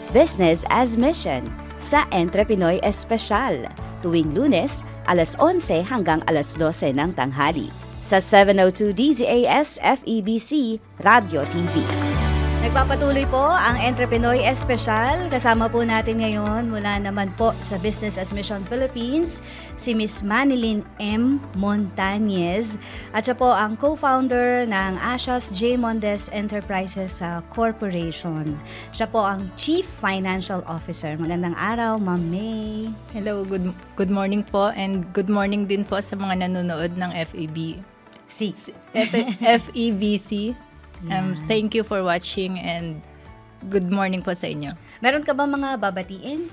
Business as Mission sa Entrepinoy Espesyal tuwing Lunes, alas 11 hanggang alas 12 ng tanghali sa 702 DZAS FEBC Radio TV. Nagpapatuloy po ang Entrepinoy Espesyal. Kasama po natin ngayon mula naman po sa Business as Mission Philippines, si Miss Manilyn M. Montañez at siya po ang co-founder ng Asia's J. Mondes Enterprises Corporation. Siya po ang Chief Financial Officer. Magandang araw, Ma'am May. Hello, good morning po, and good morning din po sa mga nanonood ng FEBC. Thank you for watching and good morning po sa inyo. Meron ka ba mga babatiin?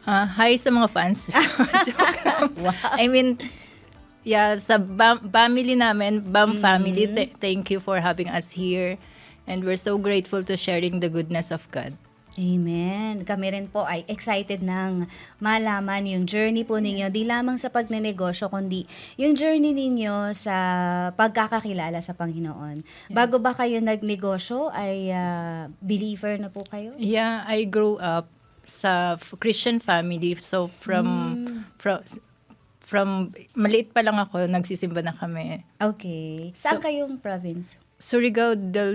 Hi sa mga fans. Joke lang. Wow. I mean, sa family namin, BAM family, thank you for having us here. And we're so grateful to sharing the goodness of God. Amen. Kami rin po ay excited nang malaman yung journey po ninyo, di lamang sa pagnenegosyo, kundi yung journey ninyo sa pagkakakilala sa Panginoon. Yes. Bago ba kayo nagnegosyo, ay believer na po kayo? Yeah, I grew up sa Christian family. So from maliit pa lang ako, nagsisimba na kami. Okay. Saan kayong province? Surigao del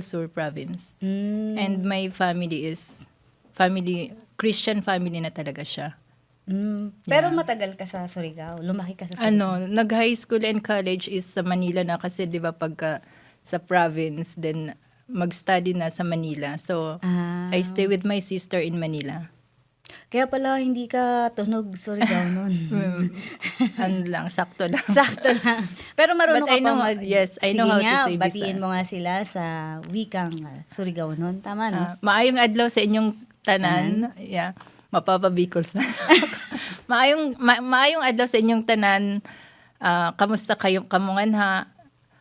Sur province. And my family is Christian family na talaga siya. Pero matagal ka sa Surigao? Lumaki ka sa Surigao? Nag-high school and college is sa Manila na kasi 'di ba pagka sa province then mag-study na sa Manila. So I stay with my sister in Manila. Kaya pala hindi ka tunog Surigao nun. Sakto lang. Sakto lang. Pero marunong ka pa mag... Yes, I know how to say batiin mo nga sila sa wikang Surigao nun. Tama, no? Maayong adlaw sa inyong tanan. Yeah. Mapapabikol sa maayong adlaw sa inyong tanan. Kamusta kayong kamungan?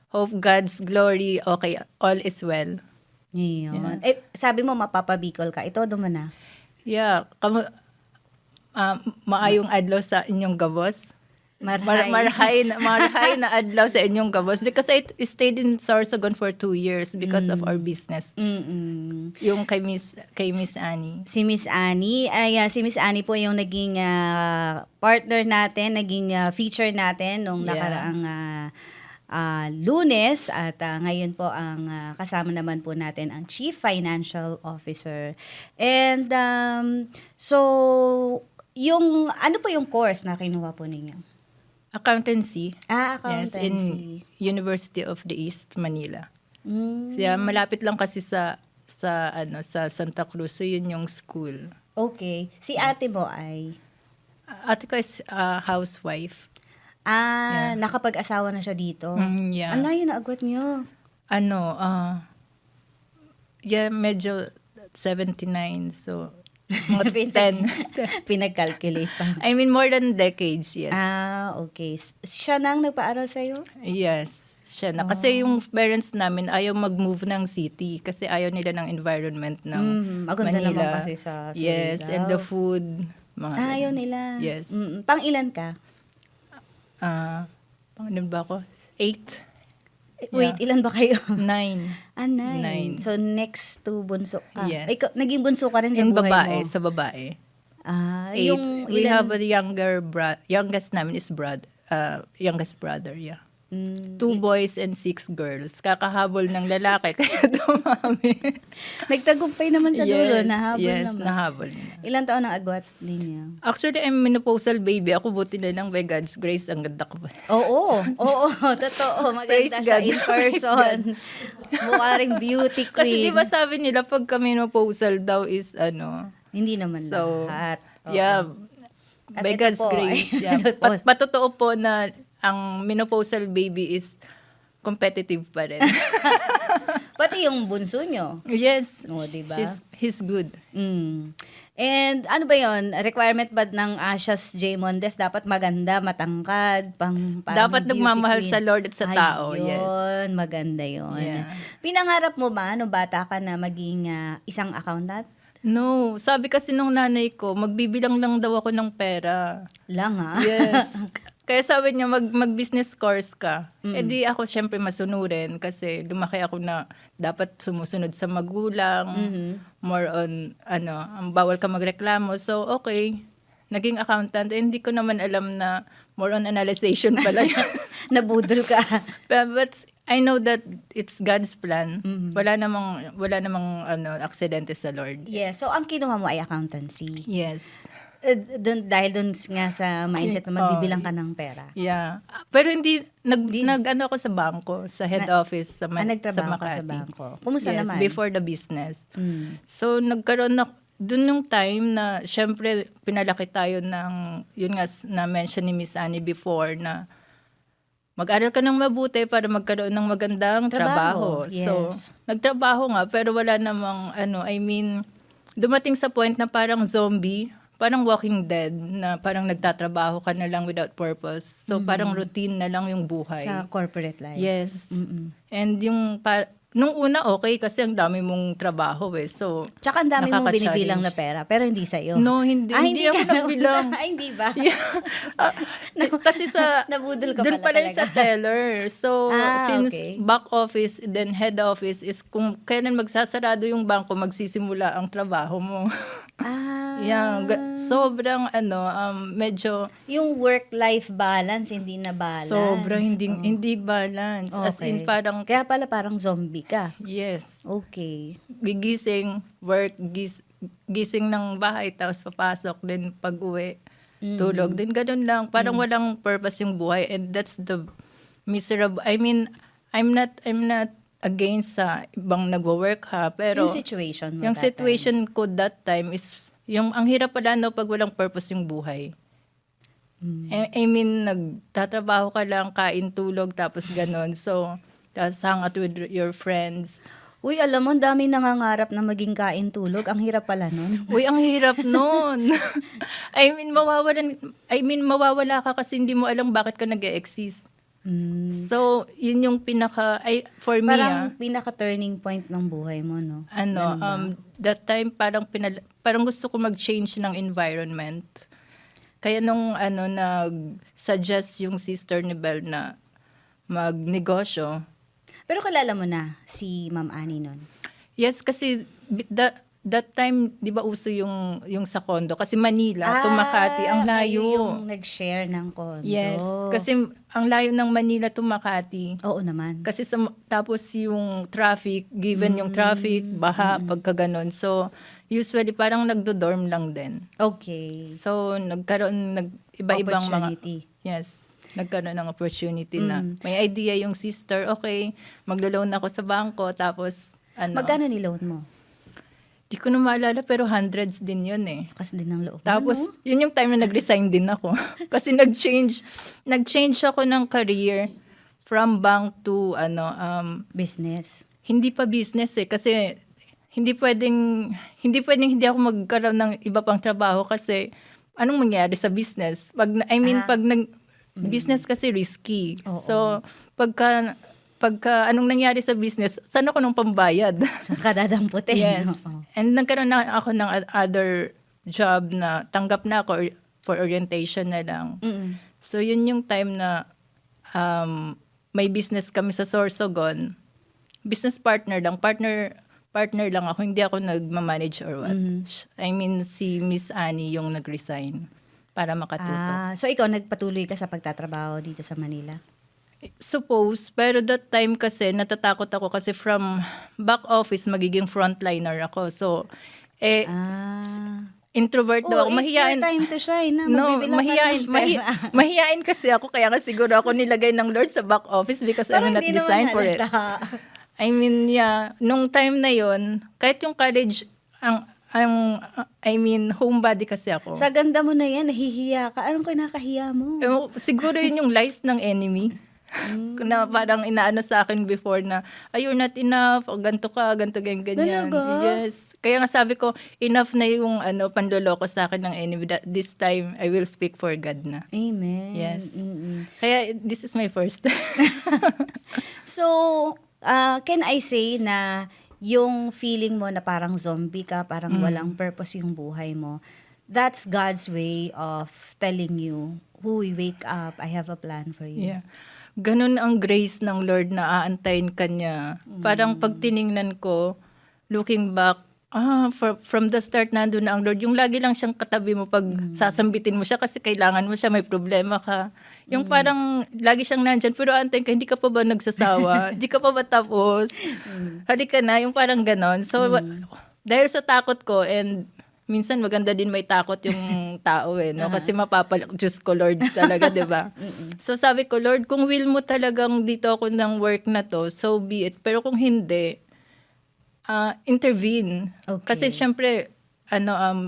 Hope God's glory. Okay, all is well. Ngayon. Yeah. Sabi mo mapapabikol ka. Ito mo na. Yeah, maayong adlaw sa inyong gabos. Marhay na adlaw sa inyong gabos because I stayed in Sorsogon for 2 years because of our business. Yung kay Miss Annie. Si Miss Annie, si Miss Annie po yung naging partner natin, naging feature natin nung nakaraang Lunes at ngayon po ang kasama naman po natin ang Chief Financial Officer. And so yung ano po yung course na kinuha po ninyo? Accountancy. Accountancy. Yes, in University of the East, Manila. So, malapit lang kasi sa Santa Cruz. So, yun yung school. Okay. Si ate mo ay? Ate ko is housewife. Nakapag-asawa na siya dito. Yeah. Ang layo na agwat niyo. Medyo 79. So, mga 10. Pinag-calculate pa. I mean, more than decades, yes. Okay. Siya nang nagpaaral sa'yo? Yes, siya na. Kasi yung parents namin ayaw mag-move ng city kasi ayaw nila ng environment ng maganda Manila. Naman kasi sa Surigao. Yes, and the food. Ayaw nila. Yes. Pang ilan ka? Ano ba ako? 8. Wait, ilan ba kayo? 9. 9. So, next to bunso ka. Yes. Naging bunso ka rin sa buhay babae, mo? Sa babae. 8. We have a youngest namin is youngest brother, yeah. 2 boys and 6 girls. Kakahabol ng lalaki, kaya dumami. Nagtagumpay naman sa dulo, nahabol yes, naman. nahabol. Ilan taon ang agwat ninyo? Actually, I'm menopausal baby. Ako buti na lang by God's grace, ang ganda ko ba? Oo, totoo. Maganda siya in person. Mukha ring beauty queen. Kasi di ba sabi nila, pagka menopausal daw is hindi naman lahat. Yeah, by God's grace. Yeah. Patotoo po na ang menopausal baby is competitive pa rin. Pati yung bunso nyo. Yes. Diba? He's good. And ano ba yon? Requirement ba ng Asia's J. Mondes? Dapat maganda, matangkad, dapat nagmamahal sa Lord at sa tao. Ayun, yes. Maganda yon. Yeah. Pinangarap mo ba, bata ka na maging isang accountant? No. Sabi kasi nung nanay ko, magbibilang lang daw ako ng pera. Lang ha? Yes. Kaya sabi niya, mag-business course ka. Eh di ako syempre masunurin kasi lumaki ako na dapat sumusunod sa magulang, more on, ang bawal ka magreklamo. So, okay, naging accountant. Eh, hindi ko naman alam na more on analyzation pala yun. Nabudol ka. But I know that it's God's plan. Wala namang aksidente sa Lord. Yes. So, ang kinuha mo ay accountancy. Yes. Dahil dun nga sa mindset na magbibilang ka ng pera. Yeah. Pero hindi, nag-ano ako sa bangko, sa head office sa Nagtrabaho ka Makati. sa bangko. Kumusta Yes, naman? before the business. So, nagkaroon na, dun yung time na, syempre, pinalaki tayo ng, yun nga, na-mention ni Miss Annie before, na mag-aral ka ng mabuti para magkaroon ng magandang trabaho. Yes. So, nagtrabaho nga, pero wala namang, dumating sa point na parang zombie, parang Walking Dead, na parang nagtatrabaho ka na lang without purpose. So, parang routine na lang yung buhay. Sa corporate life. Yes. And yung, nung una okay kasi ang dami mong trabaho eh. So, Tsaka ang dami mong nakaka-challenge. binibilang na pera, pero hindi sa'yo. No, hindi. Hindi ako ka nagbilang. Ay, hindi ba? Kasi sa, Nabudol ka dun pala pala yung sa teller. So, since okay. back office, then head office is kung kailan magsasarado yung bangko, magsisimula ang trabaho mo. Yeah, sobrang medyo Yung work-life balance, hindi na balance. sobrang hindi balance. As in parang, Kaya pala parang zombie ka. yes, Okay. gigising, work, gising ng bahay, tapos papasok, then pag-uwi, tulog, then ganun lang. Parang walang purpose yung buhay, and that's the miserable, I'm not against sa ibang nagwo-work ha, pero Yung situation mo yung that situation ko that time is, ang hirap pala pag walang purpose yung buhay. Nagtatrabaho ka lang, kain, tulog, tapos ganon. So, tapos hang out with your friends. Uy, alam mo, ang daming nangangarap na maging kain tulog. Ang hirap pala nun. Uy, ang hirap nun. Mawawala ka kasi hindi mo alam bakit ka nag-e-exist. So, yun yung for me, Parang pinaka-turning point ng buhay mo, no? that time parang gusto ko mag-change ng environment. Kaya nung nag-suggest yung sister ni Belle na magnegosyo. Pero kilala mo na si Ma'am Annie nun? Yes, kasi that time, di ba uso yung sa condo? Kasi Manila to Makati, ang layo. Kayo yung nag-share ng condo. Yes, kasi ang layo ng Manila to Makati. Oo naman. Kasi tapos yung traffic, given yung traffic, baha, pagka ganon. So, usually parang nagdo-dorm lang din. Okay. So, nagkaroon, iba-ibang Opportunity. nagkaroon ng opportunity na may idea yung sister, okay, maglo-loan ako sa bangko, tapos Magkano ni-loan mo? di ko na maalala, pero hundreds din yun eh. Lakas din ng loob. Tapos, yun yung time na nag-resign din ako. Kasi nag-change ako ng career from bank to, Business. hindi pa business eh. Kasi, hindi pwedeng hindi ako magkaroon ng iba pang trabaho kasi, anong mangyari sa business? Business kasi risky. Oo. So, pagka anong nangyari sa business, saan ako nung pambayad? Sa kadadamputin. Yes. Oo. And nagkaroon na ako ng other job na tanggap na ako for orientation na lang. So, yun yung time na may business kami sa Sorsogon. Business partner lang ako. Hindi ako nagmamanage or what. Si Miss Annie yung nag-resign para makatuto. So, ikaw nagpatuloy ka sa pagtatrabaho dito sa Manila? Suppose, pero that time kasi natatakot ako kasi from back office magiging frontliner ako. So, introvert daw ako. Mahihain. It's your time to shine. Mahihain kasi ako. Kaya nga siguro ako nilagay ng Lord sa back office because I'm not designed for it. Nung time na yon, kahit yung college, homebody kasi ako. Sa ganda mo na yan, nahihiya ka. Anong kinakahiya mo? Siguro yun yung lies ng enemy. Na parang inaano sa akin before na, you're not enough, ganto ka, ganto, ganyan. Talaga? Yes. Kaya nga sabi ko, enough na yung panloloko sa akin ng enemy. This time, I will speak for God na. Amen. Yes. Kaya this is my first. So, can I say na yung feeling mo na parang zombie ka, parang walang purpose yung buhay mo, that's God's way of telling you, "Huy, wake up, I have a plan for you." Yeah. Ganun ang grace ng Lord na aantayin ka niya. Parang pag tiningnan ko, looking back, from the start nandun na ang Lord. Yung lagi lang siyang katabi mo pag sasambitin mo siya kasi kailangan mo siya, may problema ka. Yung parang lagi siyang nandyan, pero antayin ka, hindi ka pa ba nagsasawa? Hindi ka pa ba tapos? Halika na, yung parang ganon. So, dahil sa takot ko, and minsan maganda din may takot yung tao no? Kasi Diyos ko Lord talaga, di ba? So sabi ko, Lord, kung will mo talagang dito ako ng work na to, so be it. Pero kung hindi, intervene. Okay. Kasi syempre,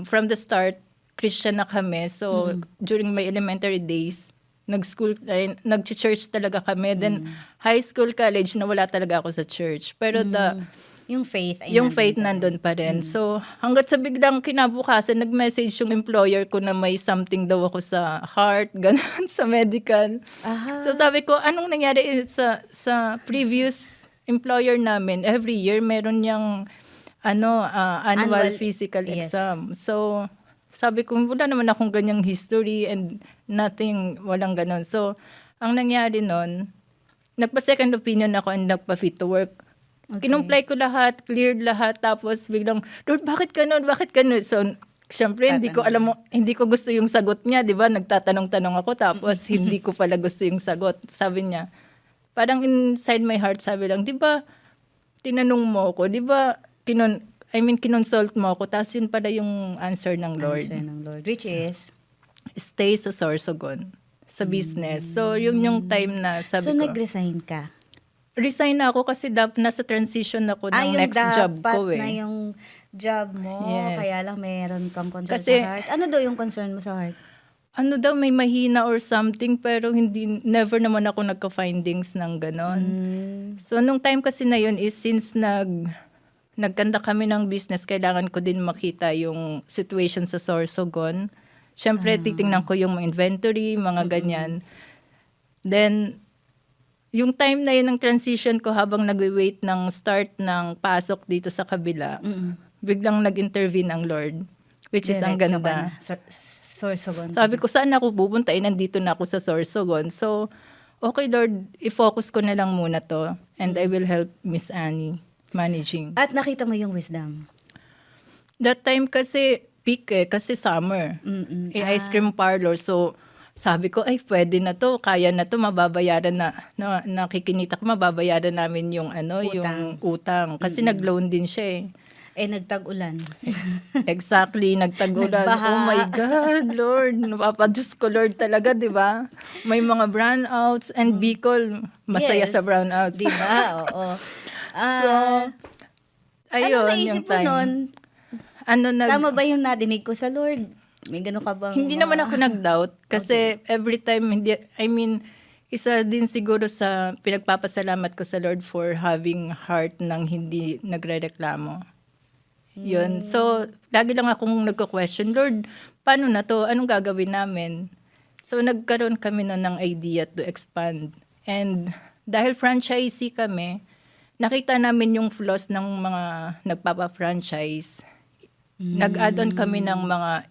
from the start, Christian na kami. So during my elementary days, nag-church talaga kami. Then high school, college, nawala talaga ako sa church. Pero yung faith ay nandun pa rin. So, hanggat sa biglang kinabukasan, nag-message yung employer ko na may something daw ako sa heart, ganun, sa medical. So, sabi ko, anong nangyari sa previous employer namin? Every year, meron niyang annual physical exam. So, sabi ko, wala naman akong ganyang history and walang ganun. So, ang nangyari nun, nagpa-second opinion ako and nagpa-fit to work. Okay. Kinumply ko lahat, cleared lahat, tapos biglang, Lord, bakit ganun? So, syempre, hindi ko gusto yung sagot niya, di ba? Nagtatanong-tanong ako, tapos hindi ko pala gusto yung sagot. Sabi niya, parang inside my heart, sabi lang, di ba, tinanong mo ako, di ba, kinonsult mo ako, tapos yun pala yung answer ng Lord. Which is? Stay sa Sorsogon, sa business. So, yun yung time na sabi ko. So, nag-resign ka? Resign na ako kasi nasa transition ako ng next job ko Yung dapat na yung job mo, Yes. kaya lang meron kang concern Kasi, sa heart. Ano daw yung concern mo sa heart? May mahina or something, pero never naman ako nagka-findings ng ganon. So, nung time kasi na yun is since nagkanda kami ng business, kailangan ko din makita yung situation sa Sorsogon. Siyempre, titingnan ko yung mga inventory, mga ganyan. Then, yung time na yun ng transition ko habang nag-wait ng start ng pasok dito sa kabila, biglang nag-intervene ang Lord, which is ang ganda. Sorsogon. Sabi ko, saan ako pupunta? Nandito na ako sa Sorsogon. So, okay Lord, i-focus ko na lang muna to and I will help Miss Annie managing. At nakita mo yung wisdom? That time kasi peak kasi summer. Ice cream parlor. So, sabi ko, ay, pwede na to, kaya na to, mababayaran nakikinita ko, mababayaran namin yung yung utang. Kasi nag-loan din siya nagtag-ulan. Exactly, nagtag-ulan. Nagbaha. Oh my God, Lord. Napapadiyos ko, Lord, talaga, di ba? May mga brownouts and Bicol, masaya sa brownouts. Di ba? Oo. So, ayun, ano naisip yung time. mo nun? Tama ba yung nadinig ko sa Lord? May gano'n ka bang... Hindi naman ako nag-doubt kasi every time, isa din siguro sa pinagpapasalamat ko sa Lord for having heart nang hindi nagrereklamo. Yun. So, lagi lang akong nagko-question, Lord, paano na to? Anong gagawin namin? So, nagkaroon kami nun ng idea to expand. And dahil franchisee kami, nakita namin yung flaws ng mga nagpapa-franchise. Nag-add on kami ng mga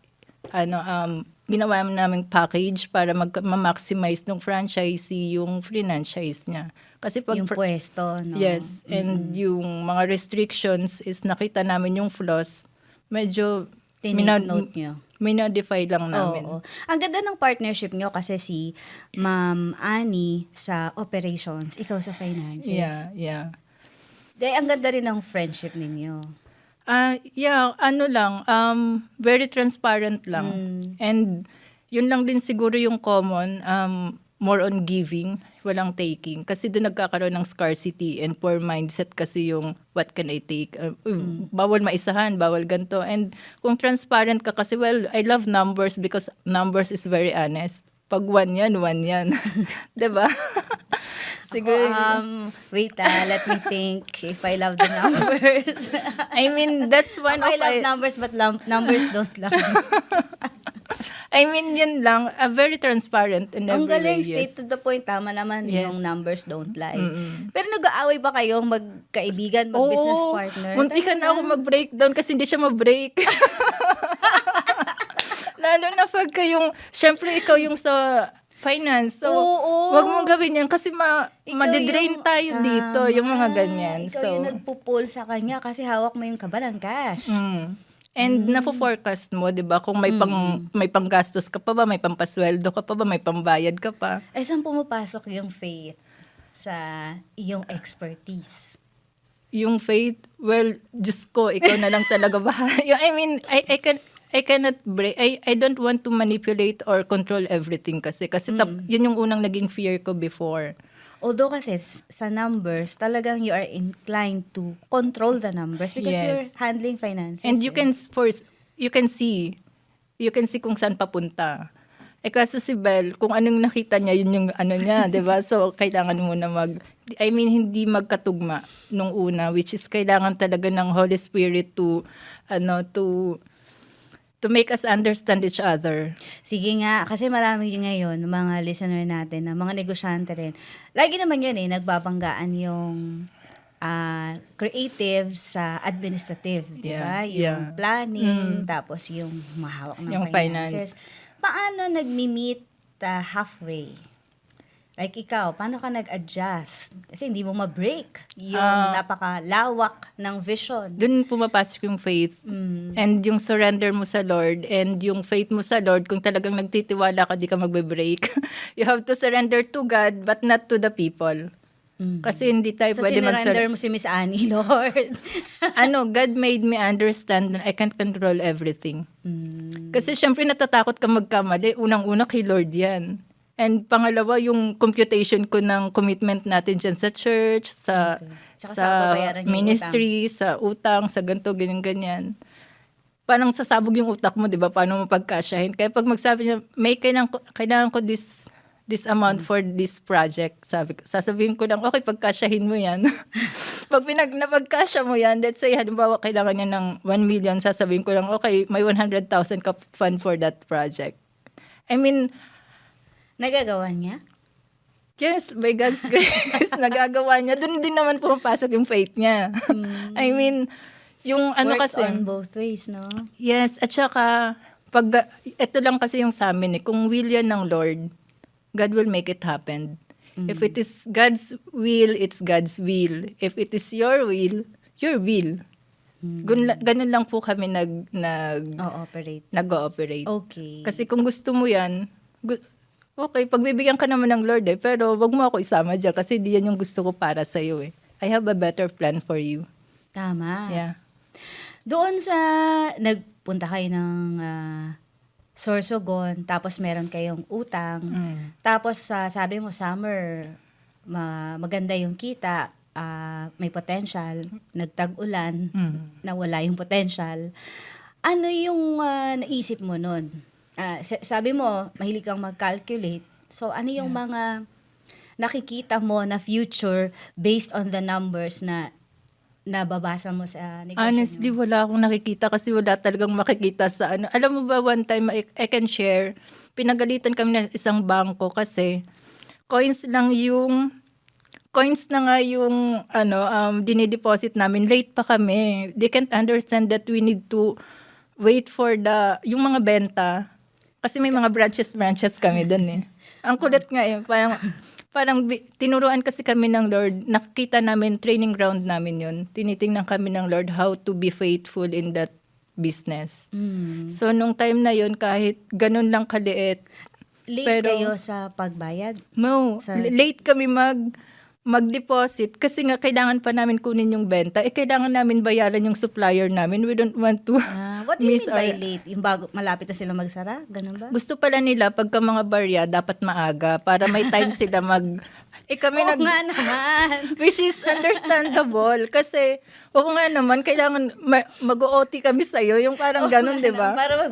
ginawa naming package para ma-maximize ng franchisee yung franchise niya. Kasi yung pwesto, no? Yes. And yung mga restrictions is nakita namin yung flaws. Medyo note nyo. minodify lang namin. Oo. Ang ganda ng partnership nyo kasi si Ma'am Annie sa operations, ikaw sa finances. Yeah. Ang ganda rin ng friendship ninyo. Very transparent lang. And yun lang din siguro yung common, more on giving, walang taking. Kasi doon nagkakaroon ng scarcity and poor mindset kasi yung what can I take? Bawal maisahan, bawal ganito. And kung transparent ka kasi, I love numbers because numbers is very honest. Pag 1 yan. Diba? Siguro. Wait, let me think if I love the numbers. That's one of I love numbers but numbers don't love me. Yun lang, very transparent in every Ang galing, way, straight to the point. Tama naman Yes. yung numbers don't lie. Pero nag-aaway ba kayong magkaibigan, mag-business partner? Muntikan na ako mag-breakdown kasi hindi siya ma-break. pagka yung, syempre ikaw yung sa finance. So, Oo. wag mong gawin yan kasi Ikaw madidrain yung- tayo dito, yung mga ganyan. Ikaw So, yung nagpupul sa kanya kasi hawak mo yung kaba ng cash. And nafo-forecast mo, 'di ba? Kung may panggastos ka pa ba, may pampasweldo ka pa ba, may pambayad ka pa. Eh, saan pumapasok yung faith sa iyong expertise? Yung faith, well, Diyos ko, ikaw na lang talaga bahala. I mean, I cannot break. I don't want to manipulate or control everything kasi yun yung unang naging fear ko before. Although kasi sa numbers, talagang you are inclined to control the numbers because Yes. you're handling finances. And you can see kung saan papunta. Eh kaso si Belle, kung anong nakita niya, yun yung ano niya, 'di ba? So kailangan mo na hindi magkatugma nung una, which is kailangan talaga ng Holy Spirit to make us understand each other. Sige nga, kasi marami ngayon, mga listener natin, na mga negosyante rin. Lagi naman yan nagbabanggaan yung creative sa administrative, di ba? Yung planning, tapos yung mahawak ng Yung finances. finance. Paano nagmi-meet halfway? Like ikaw, paano ka nag-adjust? Kasi hindi mo ma-break yung napakalawak ng vision. Doon pumapasok yung faith and yung surrender mo sa Lord and yung faith mo sa Lord. Kung talagang nagtitiwala ka, di ka magbe-break. You have to surrender to God but not to the people. Kasi hindi tayo So, pwede sinurrender mo si Miss Annie, Lord. God made me understand that I can't control everything. Kasi syempre natatakot ka magkamali. Unang-una kay Lord yan. And pangalawa, yung computation ko ng commitment natin dyan sa church, Tsaka sa babayaran yung ministry, sa utang, sa ganito, ganyan-ganyan. Parang sasabog yung utak mo, di ba? Paano mo pagkasyahin? Kaya pag magsabi niya, may kailangan ko this amount for this project. Sasabihin ko lang, okay, pagkasyahin mo yan. Pag napagkasya mo yan, let's say, halimbawa, kailangan niya ng 1 million, sasabihin ko lang, okay, may 100,000 ka fund for that project. I mean, Nagagawa niya? yes, by God's grace, nagagawa niya. Doon din naman pumapasok yung faith niya. I mean, yung Works kasi, on both ways, no? yes, at saka, ito lang kasi yung sa amin kung will yan ng Lord, God will make it happen. If it is God's will, it's God's will. If it is your will, your will. Ganun lang po kami O-operate. nag-ooperate. Okay. Kasi kung gusto mo yan, okay, pagbibigyan ka naman ng Lord pero wag mo ako isama dyan kasi di yan yung gusto ko para sa'yo I have a better plan for you. Tama. Yeah. Doon sa nagpunta kayo ng Sorsogon, tapos meron kayong utang, tapos sabi mo summer, maganda yung kita, may potential, nagtag-ulan, nawala yung potential. Ano yung naisip mo nun? Sabi mo, mahilig kang mag-calculate. So, ano yung mga nakikita mo na future based on the numbers na nababasa mo sa negosyo? Honestly, wala akong nakikita kasi wala talagang makikita sa ano. Alam mo ba, one time I can share, pinagalitan kami ng isang bangko kasi coins na nga yung dinideposit namin. Late pa kami. They can't understand that we need to wait for yung mga benta. Kasi may mga branches kami doon Ang kulit nga parang tinuruan kasi kami ng Lord, nakita namin, training ground namin yun. Tinitingnan kami ng Lord how to be faithful in that business. So, nung time na yun, kahit ganun lang kaliit. Late kayo sa pagbayad? No, late kami mag-deposit kasi nga kailangan pa namin kunin yung benta. Kailangan namin bayaran yung supplier namin. We don't want to What do you mean by late? Yung bago, malapit na sila magsara? Ganun ba? Gusto pala nila pagka mga barya dapat maaga para may time sila kami Oo nga naman. which is understandable kasi nga naman kailangan mag-OT kami sa'yo yung parang ganun, 'di ba? Para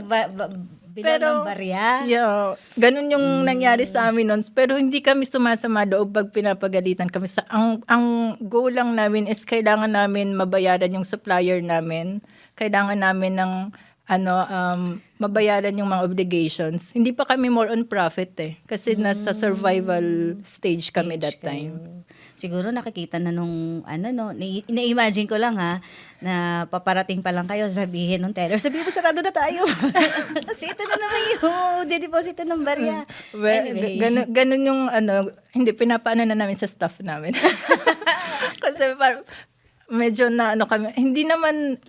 bilang ng barya. Yeah, ganun yung nangyari sa amin noon. Pero hindi kami sumasama loob pag pinapagalitan kami. Ang goal lang namin is kailangan namin mabayaran yung supplier namin. Kailangan namin ng mabayaran yung mga obligations. Hindi pa kami more on profit kasi nasa survival stage kami that time. Siguro nakikita na nung na-imagine ko lang na paparating pa lang kayo, sabihin ng teller, sabihin mo sarado na tayo. Kasi ito na naman yung dedeposito ng barya. Well, Anyway. ganun yung hindi pinapaano na namin sa staff namin. Kasi medyo kami, hindi naman,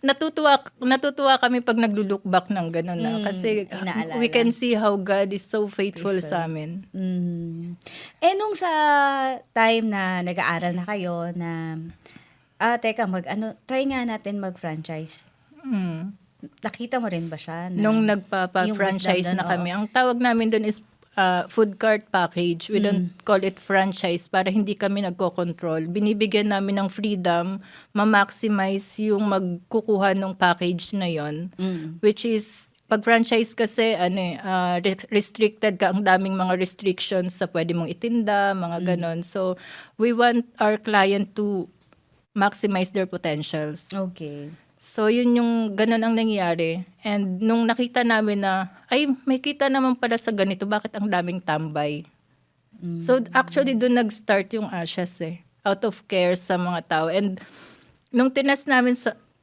natutuwa kami pag naglo-look back ng gano'n na. Kasi inaalala. we can see how God is so faithful sa amin. Nung sa time na nag-aaral na kayo na, teka, try nga natin mag-franchise. Nakita mo rin ba siya? Nung yung nagpa-franchise wisdom na doon, kami, ang tawag namin doon is food cart package. We don't call it franchise para hindi kami nagko-control. Binibigyan namin ng freedom, ma-maximize yung magkukuha ng package na yon, which is pag franchise kasi restricted ka, ang daming mga restrictions sa pwede mong itinda, mga ganon. So we want our client to maximize their potentials. Okay. So, yun yung ganun ang nangyari. And nung nakita namin na, may kita naman pala sa ganito, bakit ang daming tambay? So, actually, doon nag-start yung Ashes out of care sa mga tao. And nung tinest namin,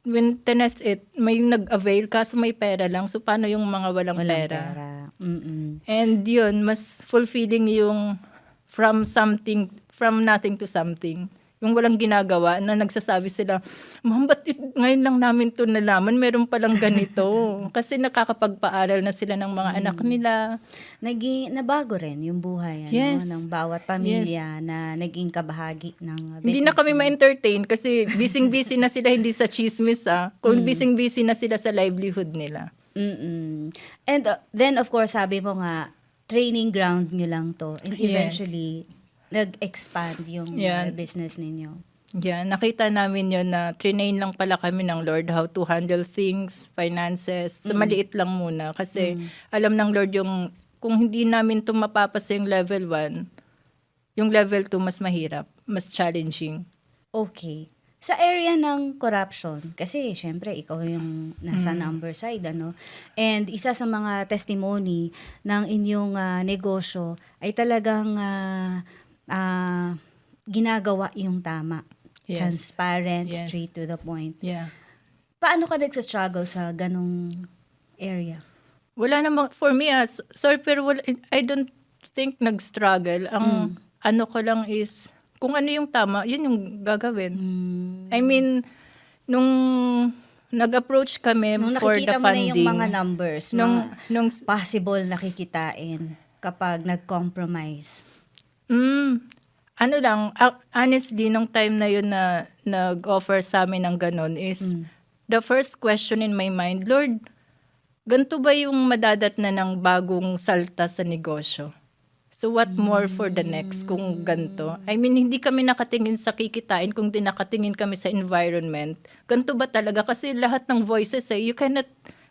when tinest it, may nag-avail kaso may pera lang. So, paano yung mga walang pera? And yun, mas fulfilling yung from nothing to something. Yung walang ginagawa na nagsasabi sila, Ma'am, ba't ngayon lang namin ito nalaman? Meron palang ganito. Kasi nakakapagpaaral na sila ng mga anak nila. Nabago rin yung buhay ng bawat pamilya na naging kabahagi ng business. Hindi na kami ma-entertain kasi busy-busy na sila, hindi sa chismis kung busy-busy na sila sa livelihood nila. And then of course, sabi mo nga, training ground nyo lang to. And eventually, nag-expand yung business ninyo. Yeah, nakita namin yun na trinain lang pala kami ng Lord how to handle things, finances. So, maliit lang muna kasi alam ng Lord yung kung hindi namin ito mapapasa yung level 1, yung level 2 mas mahirap, mas challenging. Okay. Sa area ng corruption, kasi syempre ikaw yung nasa number side, and isa sa mga testimony ng inyong negosyo ay talagang ginagawa yung tama. Yes. Transparent, Yes. straight to the point. Yeah. Paano ka nagsa-struggle sa ganong area? Wala namang, for me, pero I don't think nag-struggle. Ang ano ko lang is, kung ano yung tama, yun yung gagawin. I mean, nung nag-approach kami Nung for the nakikita mo na funding. yung mga numbers, nung possible na kikitain kapag nag-compromise. Ano lang, honestly, nung time na yun na nag-offer sa amin ng ganon is, the first question in my mind, Lord, ganito ba yung madadat na ng bagong salta sa negosyo? So what more for the next kung ganito? I mean, hindi kami nakatingin sa kikitain kung di nakatingin kami sa environment. Ganito ba talaga? Kasi lahat ng voices you cannot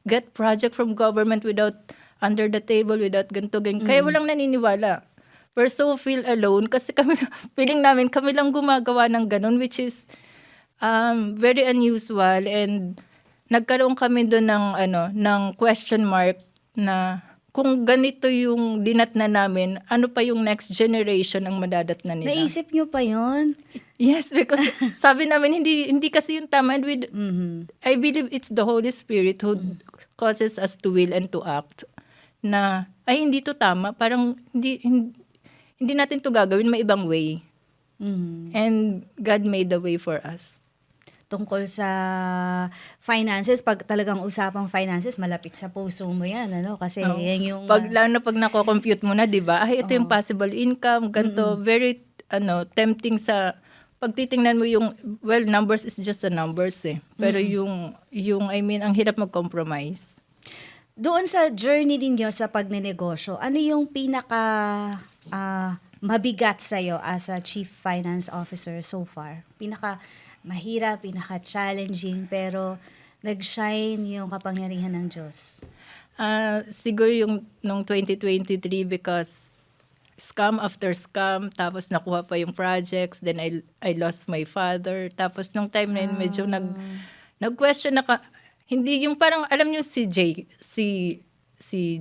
get project from government without under the table, without ganito. Kaya walang naniniwala. We're so feel alone kasi feeling namin kami lang gumagawa ng ganun, which is very unusual, and nagkaroon kami doon ng question mark na kung ganito yung dinatna namin, ano pa yung next generation ang madadatna nila. Naisip nyo pa yun? Yes, because sabi namin hindi kasi yung tama, and I believe it's the Holy Spirit who causes us to will and to act na hindi to tama, parang hindi natin to gagawin, may ibang way. And God made the way for us. Tungkol sa finances, pag talagang usapang finances, malapit sa puso mo yan, Kasi yan yung... Lalo na pag nako-compute mo na, di ba? ito yung possible income, ganito, very, tempting sa... Pag titingnan mo yung, numbers is just the numbers Pero yung, I mean, ang hirap mag-compromise. Doon sa journey ninyo sa pagnenegosyo, ano yung pinaka mabigat sa'yo as a Chief Finance Officer so far? Pinaka mahirap, pinaka challenging, pero nag-shine yung kapangyarihan ng Diyos. Siguro yung nung 2023 because scam after scam, tapos nakuha pa yung projects, then I lost my father. Tapos nung time na yun, medyo nag-question Hindi yung parang, alam niyo si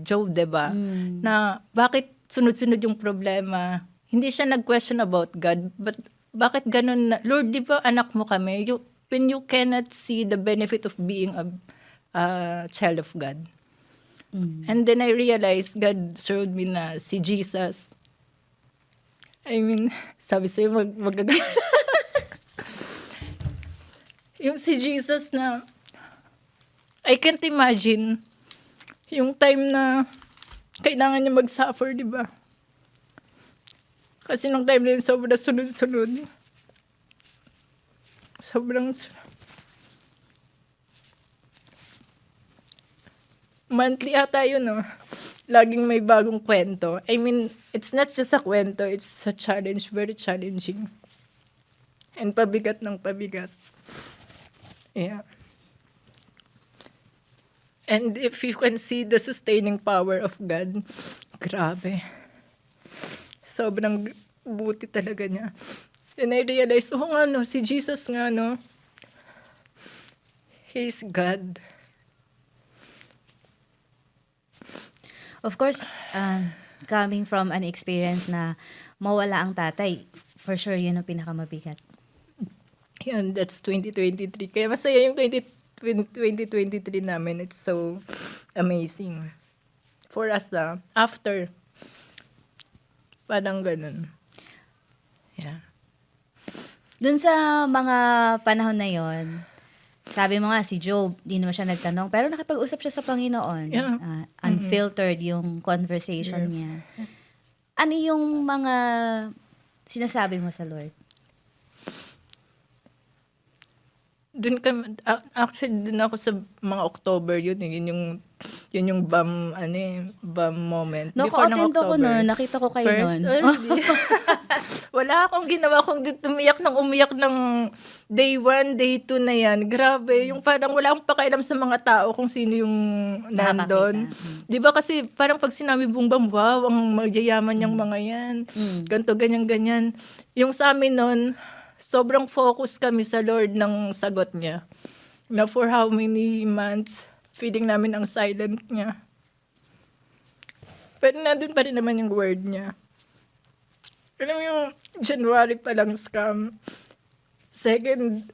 Job, 'di ba? Na bakit sunod-sunod yung problema. Hindi siya nag-question about God, but bakit ganun na, Lord, di ba anak mo kami? When you cannot see the benefit of being a child of God. And then I realized, God showed me na si Jesus, I mean, sabi sa'yo, yung si Jesus na, I can't imagine yung time na kailangan niya mag-suffer, di ba? Kasi nung time na yun, sobrang sunod-sunod. Monthly ata yun, no? Laging may bagong kwento. I mean, it's not just a kwento, it's a challenge, very challenging. And pabigat ng pabigat. Yeah. And if you can see the sustaining power of God, grabe. Sobrang buti talaga niya. And I realized, nga no, si Jesus nga no, He's God. Of course, coming from an experience na mawala ang tatay, for sure yun ang pinakamabigat. Yan, that's 2023. Kaya masaya yung 2023 namin. It's so amazing. For us after, parang ganun. Yeah. Dun sa mga panahon na yon, sabi mo nga si Job, di naman siya nagtanong, pero nakipag-usap siya sa Panginoon. Yeah. Unfiltered yung conversation niya. Ano yung mga sinasabi mo sa Lord? Actually, dun ako sa mga October yun. Yun yung bum moment. Ko-attend ako nun. Nakita ko kayo nun. Wala akong ginawa kung umiyak ng day 1, day 2 na yan. Grabe. Yung parang wala akong pakialam sa mga tao kung sino yung nandun. Di ba kasi parang pag sinabi bum, wow, ang magyayaman niyang mga yan. Ganto, ganyan. Yung sa amin nun, sobrang focus kami sa Lord ng sagot niya. Na for how many months, feeling namin ang silent niya. Pero nandun pa rin naman yung word niya. Alam mo yung January pa lang scam. Second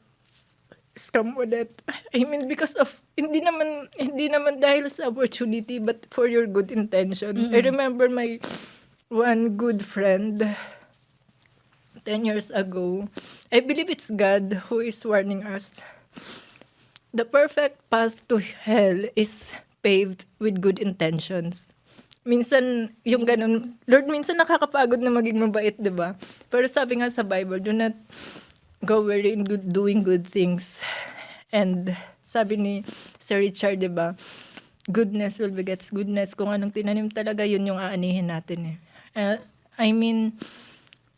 scam ulit. I mean, because of, hindi naman dahil sa opportunity, but for your good intention. I remember my one good friend, 10 years ago. I believe it's God who is warning us. The perfect path to hell is paved with good intentions. Minsan, yung ganun, Lord, minsan nakakapagod na maging mabait, di ba? Pero sabi nga sa Bible, do not go weary in doing good things. And sabi ni Sir Richard, di ba? Goodness will beget goodness. Kung anong tinanim talaga, yun yung aanihin natin eh. I mean,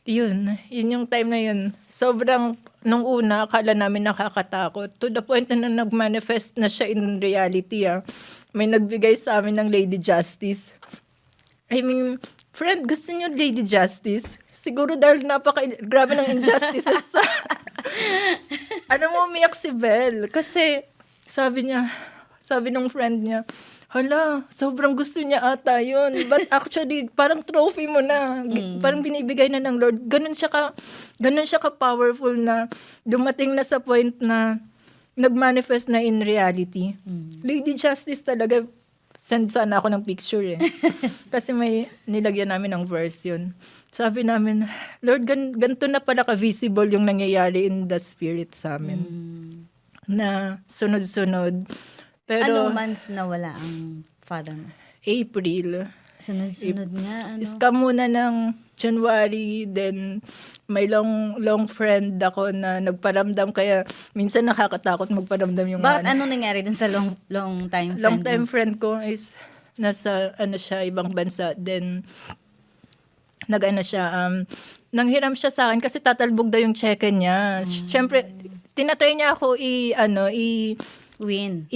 yun yung time na yun. Sobrang, nung una, akala namin nakakatakot. To the point na nag-manifest na siya in reality. May nagbigay sa amin ng Lady Justice. I mean, friend, gusto niyo Lady Justice? Siguro dahil grabe ng injustices. Umiyak si Belle. Kasi, sabi nung friend niya, hala, sobrang gusto niya ata yun. But actually, parang trophy mo na. Parang binibigay na ng Lord. Ganun siya ka-powerful na dumating na sa point na nag-manifest na in reality. Lady Justice talaga, send sana ako ng picture eh. Kasi may nilagyan namin ng verse yun. Sabi namin, Lord, ganito na pala ka-visible yung nangyayari in the spirit sa amin. Na sunod-sunod. Pero, ano month na wala ang father mo? April. Sunod-sunod nga. Scam muna ng January, then may long friend ako na nagparamdam, kaya minsan nakakatakot magparamdam yung Bakit anong nangyari dun sa long time friend? Long time friend ko is nasa siya, ibang bansa. Then nanghiram siya sa akin kasi tatalbog daw yung cheque niya. Siyempre, tinatry niya ako i-win.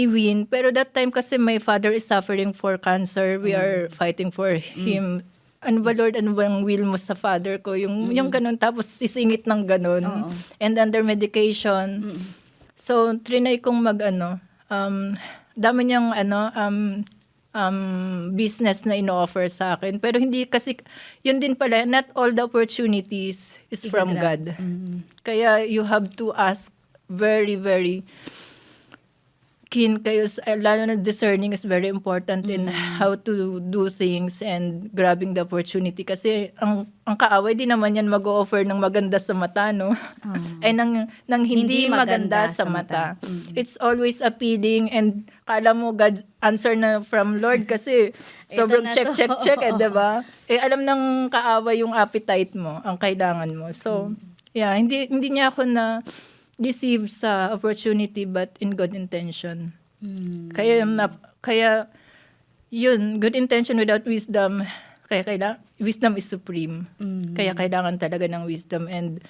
Pero that time kasi my father is suffering for cancer. We are fighting for him. Ano ba, Lord, ano bang will mo sa father ko? Yung ganun, tapos sisingit ng ganun. And under medication. So, trinay kong dami niyang business na ino-offer sa akin. Pero hindi kasi, yun din pala, not all the opportunities is from God. Kaya you have to ask very, very keen kayo, lalo na discerning is very important in how to do things and grabbing the opportunity. Kasi ang kaaway din naman yan mag-o-offer ng maganda sa mata, no? Ay ng hindi maganda sa mata. It's always appealing and kala mo God's answer na from Lord kasi sobrang check, diba? Alam ng kaaway yung appetite mo, ang kailangan mo. So, yeah, hindi niya ako na deceive sa opportunity but in good intention. Kaya yun, good intention without wisdom, wisdom is supreme. Kaya kailangan talaga ng wisdom and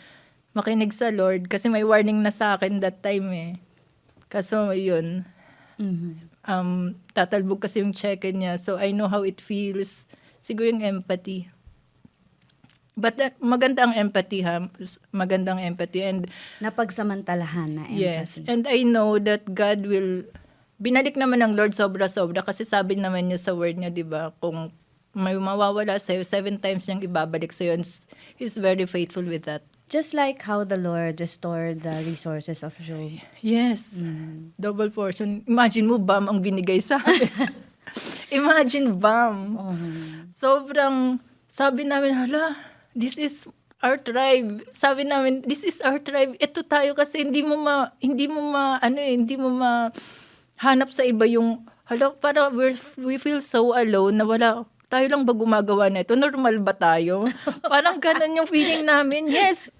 makinig sa Lord kasi may warning na sa akin that time Kaso yun, tatalbog kasi yung check-in niya. So I know how it feels. Siguro yung empathy. But maganda ang empathy magandang empathy and napagsamantalahan na empathy. Yes, and I know that God will, binalik naman ng Lord sobra-sobra kasi sabi naman niya sa word niya, di ba, kung may mawawala sa'yo, 7 times niyang ibabalik sa'yo and He's very faithful with that. Just like how the Lord restored the resources of Job. Yes, double portion. Imagine mo, bam ang binigay sa akin. Imagine, bam. Sobrang, sabi namin, hala, this is our tribe. Sabi namin, this is our tribe. Ito tayo kasi hindi mo hanap sa iba yung, hala, para we feel so alone na wala, tayo lang ba gumagawa na ito? Normal ba tayo? Parang ganun yung feeling namin. Yes.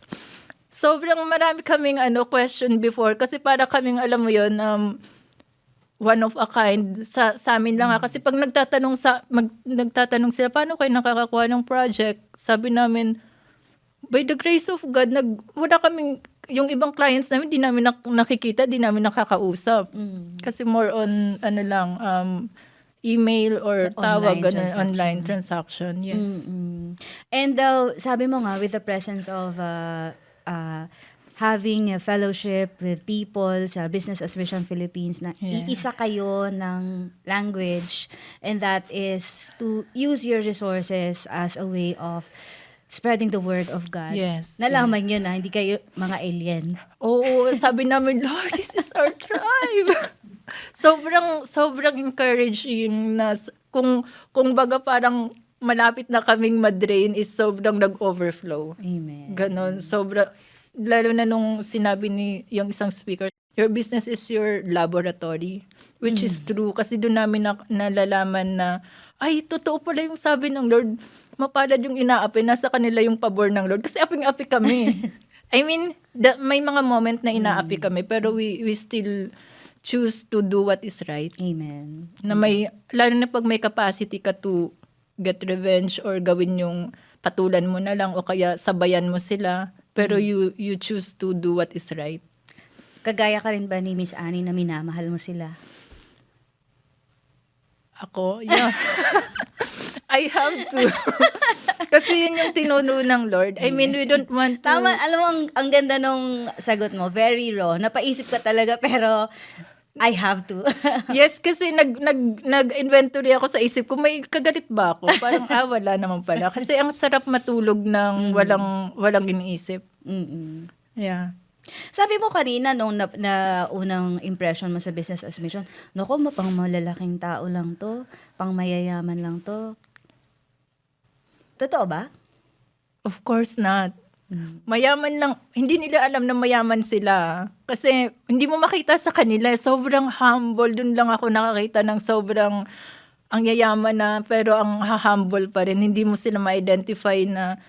Sobrang marami kaming question before kasi para kaming, alam mo yun, one of a kind sa amin lang kasi pag nagtatanong sila paano kayo nakakakuha ng project, sabi namin by the grace of God wala kaming, yung ibang clients namin di namin nakikita, di namin nakakausap kasi more on email or tawag online transaction. Yes. And sabi mo nga with the presence of having a fellowship with people sa Business as Vision Philippines na iisa kayo ng language and that is to use your resources as a way of spreading the word of God. Yes. Nalaman nyo na hindi kayo mga alien. Oo, sabi namin, Lord, this is our tribe. sobrang encouraging na kung baga parang malapit na kaming madrain is sobrang nag-overflow. Amen. Ganon, lalo na nung sinabi ni yung isang speaker, your business is your laboratory, which is true. Kasi doon namin nalalaman na, ay, totoo pala yung sabi ng Lord, mapalad yung inaapi, nasa kanila yung pabor ng Lord. Kasi aping-api kami. I mean, may mga moment na inaapi kami, pero we still choose to do what is right. Amen. Na lalo na pag may capacity ka to get revenge or gawin yung patulan mo na lang o kaya sabayan mo sila. Pero you choose to do what is right. Kagaya ka rin ba ni Miss Annie na minamahal mo sila? Ako? Yeah. I have to. Kasi yun yung tinuno ng Lord. I mean, we don't want to... Tama, alam mo, ang ganda nung sagot mo. Very raw. Napaisip ka talaga, pero I have to. Yes, kasi nag-inventory ako sa isip ko, may kagalit ba ako? Parang, wala naman pala. Kasi ang sarap matulog ng walang iniisip. Yeah. Sabi mo kanina, nung na unang impression mo sa Business as Mission, naku, pang malalaking tao lang to, pang mayayaman lang to. Totoo ba? Of course not. Mayaman lang, hindi nila alam na mayaman sila. Kasi hindi mo makita sa kanila, sobrang humble. Doon lang ako nakakita ng sobrang ang yayaman na, pero ang humble pa rin. Hindi mo sila ma-identify na,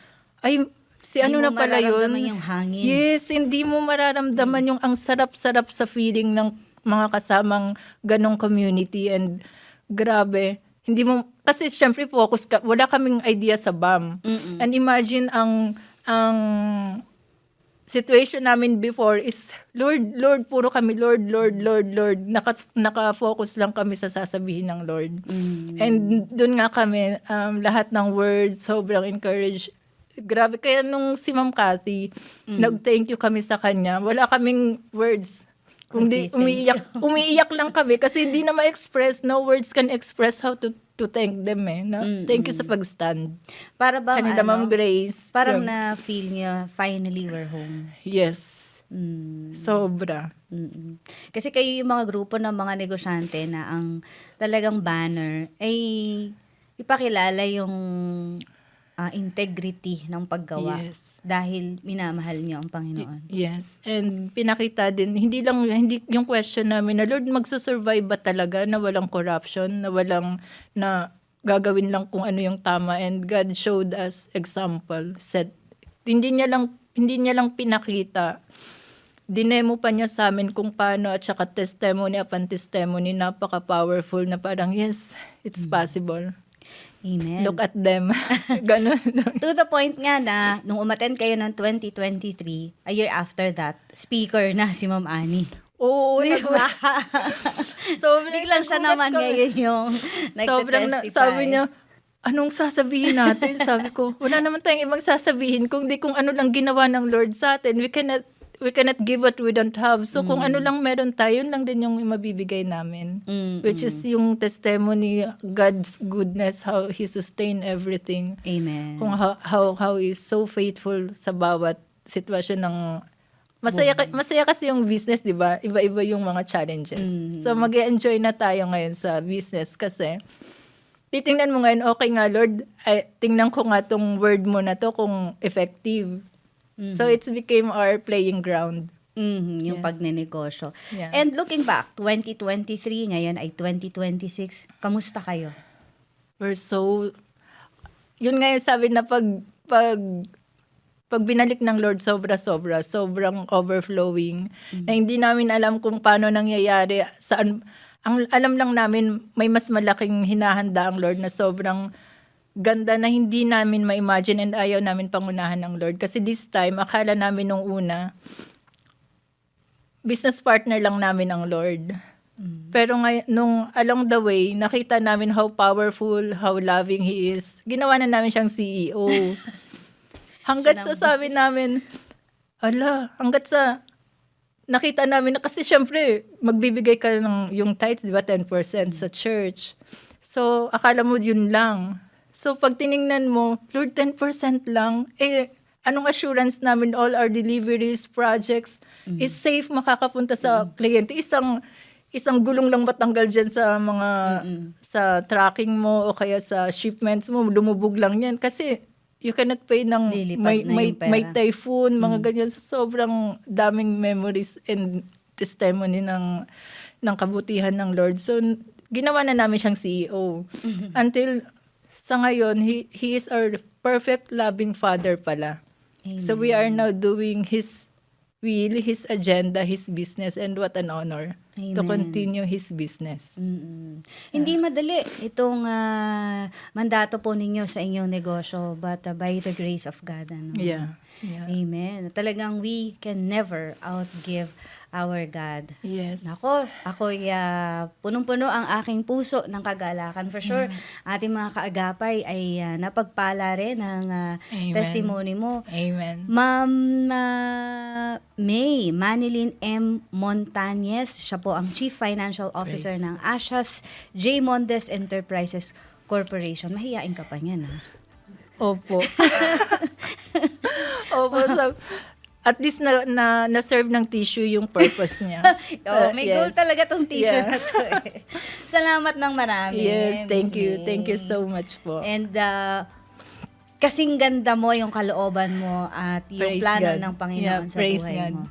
ay, si ano na pala yun? Hindi mo mararamdaman yung hangin. Yes, hindi mo mararamdaman yung ang sarap-sarap sa feeling ng mga kasamang ganong community. And grabe, hindi mo, kasi syempre focus ka, wala kaming idea sa BAM. And imagine ang situation namin before is, Lord, puro kami, Lord. Naka-focus lang kami sa sasabihin ng Lord. And dun nga kami, lahat ng words, sobrang encouraged. Grabe, kaya nung si Ma'am Cathy, nag-thank you kami sa kanya, wala kaming words. Kung di, umiiyak lang kami kasi hindi na ma-express, no words can express how to thank them Thank you sa pag-stand. Para bang Kanila Ma'am Grace. parang Yun. na-feel niya, finally we're home. Yes. Sobra. Kasi kayo yung mga grupo ng mga negosyante na ang talagang banner ay ipakilala yung integrity ng paggawa. Yes. Dahil minamahal niyo ang Panginoon. Yes. And pinakita din, hindi yung question namin na, Lord, magsusurvive ba talaga na walang corruption, na gagawin lang kung ano yung tama, and God showed us example, set. Hindi niya lang pinakita, dinemo pa niya sa amin kung paano, at saka testimony upon testimony, napaka-powerful na parang, yes, it's possible. Amen. Look at them. Ganun. To the point nga na, nung umattend kayo ng 2023, a year after that, speaker na si Ma'am Annie. Oo, Diba? Biglang siya naman ngayon yung nagtitestify. Sabi niya, anong sasabihin natin? Sabi ko, wala naman tayong ibang sasabihin kung ano lang ginawa ng Lord sa atin. We cannot give what we don't have. So kung ano lang meron tayo, yun lang din yung mabibigay namin. Which is yung testimony, God's goodness, how He sustained everything. Amen. Kung how He is so faithful sa bawat sitwasyon ng masaya kasi yung business, di ba? Iba-iba yung mga challenges. So mag-enjoy na tayo ngayon sa business kasi titingnan mo ngayon, okay nga Lord, tingnan ko nga tong word mo na to kung effective. So it's became our playing ground. Yung Yes. pagnenegosyo. Yeah. And looking back, 2023, ngayon ay 2026, kamusta kayo? We're so, yun nga yung sabi na pag binalik ng Lord, sobrang overflowing, na hindi namin alam kung paano nangyayari, saan, ang alam lang namin, may mas malaking hinahanda ang Lord na sobrang ganda na hindi namin ma-imagine, and ayaw namin pangunahan ng Lord. Kasi this time, akala namin nung una, business partner lang namin ang Lord. Pero nung along the way, nakita namin how powerful, how loving He is. Ginawa na namin siyang CEO. Hanggat sa sabi namin, hanggat sa nakita namin na, kasi syempre, magbibigay ka ng yung tithes, di ba, 10% sa church. So, akala mo yun lang. So, pag tiningnan mo, Lord, 10% lang, anong assurance namin all our deliveries, projects, is safe makakapunta sa kliyente? Isang gulong lang matanggal dyan sa mga, sa tracking mo o kaya sa shipments mo, lumubog lang yan. Kasi, you cannot pay ng may typhoon, mga ganyan. So, sobrang daming memories and testimony ng kabutihan ng Lord. So, ginawa na namin siyang CEO. Until sa ngayon, He is our perfect loving Father pala. Amen. So we are now doing His will, His agenda, His business, and what an honor to Amen. continue His business. Hindi madali itong mandato po ninyo sa inyong negosyo, but by the grace of God. Ano? Yeah. Amen. Talagang we can never outgive our God. Yes. Nako, ako'y punong-puno ang aking puso ng kagalakan. For sure, ating mga kaagapay ay napagpala rin ng Amen. testimony mo. Amen. Ma'am May Manilyn M. Montañez, siya po ang Chief Financial Officer ng Ashas J. Mondes Enterprises Corporation. Mahiyain ka pa niyan, ha? Opo. Opo. So, at least na-serve ng tissue yung purpose niya. May Yes. goal talaga tong t-shirt Yeah. na to eh. Salamat ng marami. Yes, thank Miss you. May. Thank you so much po. And kasing ganda mo yung kalooban mo at yung Praise plano God. ng Panginoon sa praise buhay God. mo.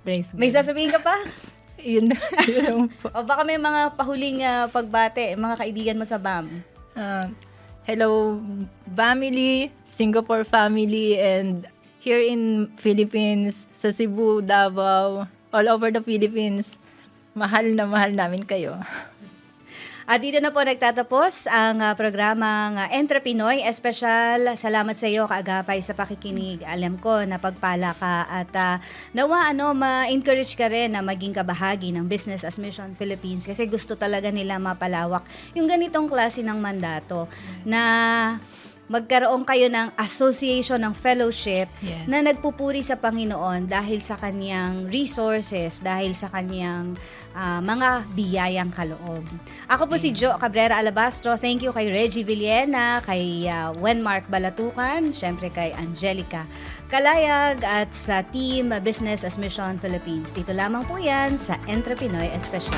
Praise God. May sasabihin ka pa? Yun lang po. O baka may mga pahuling pagbate, mga kaibigan mo sa BAM. Hello, family, Singapore family, and here in Philippines, sa Cebu, Davao, all over the Philippines, mahal na mahal namin kayo. At dito na po nagtatapos ang programang Entrepinoy Espesyal. Salamat sa iyo, kaagapay, sa pakikinig. Alam ko na pagpala ka at nawa ma-encourage ka rin na maging kabahagi ng Business as Mission Philippines kasi gusto talaga nila mapalawak yung ganitong klase ng mandato na magkaroon kayo ng association, ng fellowship Yes. na nagpupuri sa Panginoon dahil sa kanyang resources, dahil sa kanyang mga biyayang kaloob. Ako po si Jo Cabrera Alabastro. Thank you kay Reggie Villena, kay Wenmark Balatukan, syempre kay Angelica Kalayag at sa Team Business as Mission Philippines. Dito lamang po yan sa Entre Pinoy Espesyal.